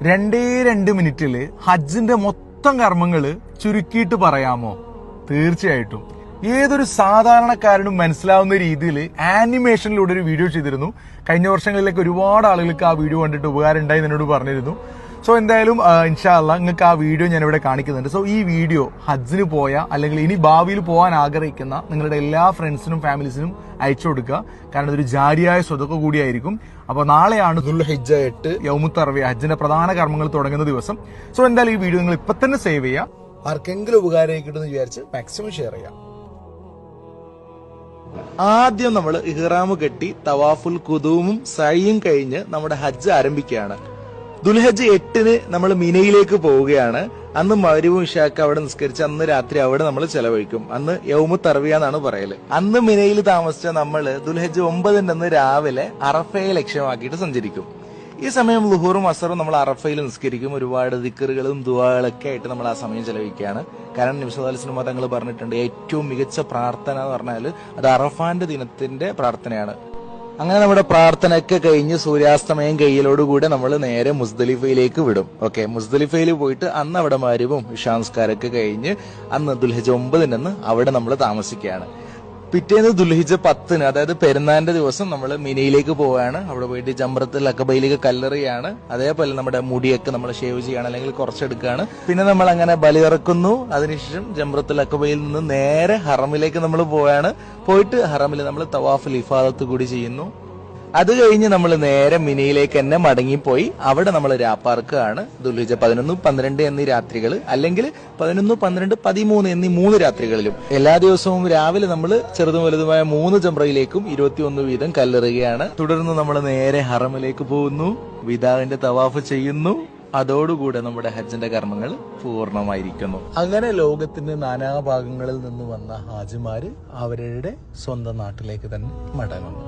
2 മിനിറ്റിൽ ഹജ്ജിന്റെ മൊത്തം കർമ്മങ്ങൾ ചുരുക്കിയിട്ട് പറയാമോ? തീർച്ചയായിട്ടും. ഏതൊരു സാധാരണക്കാരനും മനസ്സിലാവുന്ന രീതിയിൽ ആനിമേഷനിലൂടെ ഒരു വീഡിയോ ചെയ്തിരുന്നു. കഴിഞ്ഞ വർഷങ്ങളിലേക്ക് ഒരുപാട് ആളുകൾക്ക് ആ വീഡിയോ കണ്ടിട്ട് ഉപകാരം ഉണ്ടായി എന്നോട് പറഞ്ഞിരുന്നു. സോ എന്തായാലും ഇൻഷാ അല്ലാഹ് നിങ്ങൾക്ക് ആ വീഡിയോ ഞാൻ ഇവിടെ കാണിക്കുന്നുണ്ട്. സോ ഈ വീഡിയോ ഹജ്ജിന് പോയ അല്ലെങ്കിൽ ഇനി ഭാവിയിൽ പോകാൻ ആഗ്രഹിക്കുന്ന നിങ്ങളുടെ എല്ലാ ഫ്രണ്ട്സിനും ഫാമിലീസിനും അയച്ചു കൊടുക്കുക. കാരണം ഇതൊരു ജാരിയായ സ്വതക്ക കൂടിയായിരിക്കും. അപ്പോൾ നാളെയാണ് ദുൽഹിജ്ജ 8 യൗമുത്ത് തർവിയ ഹജ്ജിന്റെ പ്രധാന കർമ്മങ്ങൾ തുടങ്ങുന്ന ദിവസം. സോ എന്തായാലും ഈ വീഡിയോ നിങ്ങൾ ഇപ്പൊ തന്നെ സേവ് ചെയ്യുക. ആർക്കെങ്കിലും ഉപകാരമായിക്കിട്ടെന്ന് വിചാരിച്ച് മാക്സിമം ഷെയർ ചെയ്യാം. ആദ്യം നമ്മൾ ഇഹ്റാമ് കെട്ടി തവാഫുൽ ഖുദൂമും സഅയും കഴിഞ്ഞ് നമ്മുടെ ഹജ്ജ് ആരംഭിക്കുകയാണ്. ദുൽഹജ്ജ് 8 നമ്മൾ മിനയിലേക്ക് പോവുകയാണ്. അന്ന് മഗ്‌രിബും ഇശാക്ക് അവിടെ നിസ്കരിച്ച് അന്ന് രാത്രി അവിടെ നമ്മൾ ചെലവഴിക്കും. അന്ന് യൗമുത്ത് തർവിയ എന്നാണ് പറയല്. അന്ന് മിനയിൽ താമസിച്ച നമ്മൾ ദുൽഹജ്ജ് 9 രാവിലെ അറഫയെ ലക്ഷ്യമാക്കിയിട്ട് സഞ്ചരിക്കും. ഈ സമയം ളുഹൂറും അസറും നമ്മൾ അറഫയിൽ നിസ്കരിക്കും. ഒരുപാട് ദിക്റുകളും ദുആകളൊക്കെ ആയിട്ട് നമ്മൾ ആ സമയം ചെലവഴിക്കുകയാണ്. കാരണം നബി സല്ലല്ലാഹു അലൈഹി വസല്ലം തങ്ങൾ പറഞ്ഞിട്ടുണ്ട്, ഏറ്റവും മികച്ച പ്രാർത്ഥന എന്ന് പറഞ്ഞാൽ അത് അറഫാന്റെ ദിനത്തിന്റെ പ്രാർത്ഥനയാണ്. അങ്ങനെ നമ്മുടെ പ്രാർത്ഥനയൊക്കെ കഴിഞ്ഞ് സൂര്യാസ്തമയം കയ്യിലോടുകൂടെ നമ്മൾ നേരെ മുസ്ദലിഫയിലേക്ക് വിടും. ഓക്കെ, മുസ്ദലിഫയിൽ പോയിട്ട് അന്ന് അവിടെ മഗ്‌രിബും ഇശാ നിസ്കാരമൊക്കെ കഴിഞ്ഞ് അന്ന് ദുൽഹിജ്ജ് 9 അവിടെ നമ്മൾ താമസിക്കുകയാണ്. പിറ്റേന്ന് ദുൽഹിജ്ജ് 10 അതായത് പെരുന്നാളിന്റെ ദിവസം നമ്മൾ മിനയിലേക്ക് പോവുകയാണ്. അവിടെ പോയിട്ട് ജംറത്തുൽ അഖബയിലേക്ക് കല്ലെറിയാണ്. അതേപോലെ നമ്മുടെ മുടിയൊക്കെ നമ്മൾ ഷേവ് ചെയ്യാണ്, അല്ലെങ്കിൽ കുറച്ചെടുക്കുകയാണ്. പിന്നെ നമ്മൾ അങ്ങനെ ബലിയിറക്കുന്നു. അതിനുശേഷം ജംറത്തുൽ അഖബയിൽ നിന്ന് നേരെ ഹറമിലേക്ക് നമ്മൾ പോവുകയാണ്. പോയിട്ട് ഹറമിൽ നമ്മൾ തവാഫുൽ ഇഫാദത്ത് കൂടി ചെയ്യുന്നു. അത് കഴിഞ്ഞ് നമ്മൾ നേരെ മിനയിലേക്ക് തന്നെ മടങ്ങിപ്പോയി അവിടെ നമ്മൾ രാപ്പാർക്കാണ്. ദുൽഹിജ്ജ 11, 12 എന്നീ രാത്രികൾ, അല്ലെങ്കിൽ 11, 12, 13 എന്നീ 3 രാത്രികളിലും എല്ലാ ദിവസവും രാവിലെ നമ്മൾ ചെറുതും വലുതുമായ 3 ജംറയിലേക്കും 21 വീതം കല്ലെറുകയാണ്. തുടർന്ന് നമ്മൾ നേരെ ഹറമിലേക്ക് പോകുന്നു, വിദാഇന്റെ തവാഫ് ചെയ്യുന്നു. അതോടുകൂടെ നമ്മുടെ ഹജ്ജിന്റെ കർമ്മങ്ങൾ പൂർണ്ണമായിരിക്കുന്നു. അങ്ങനെ ലോകത്തിന്റെ നാനാഭാഗങ്ങളിൽ നിന്ന് വന്ന ഹാജിമാര് അവരുടെ സ്വന്തം നാട്ടിലേക്ക് തന്നെ മടങ്ങുന്നു.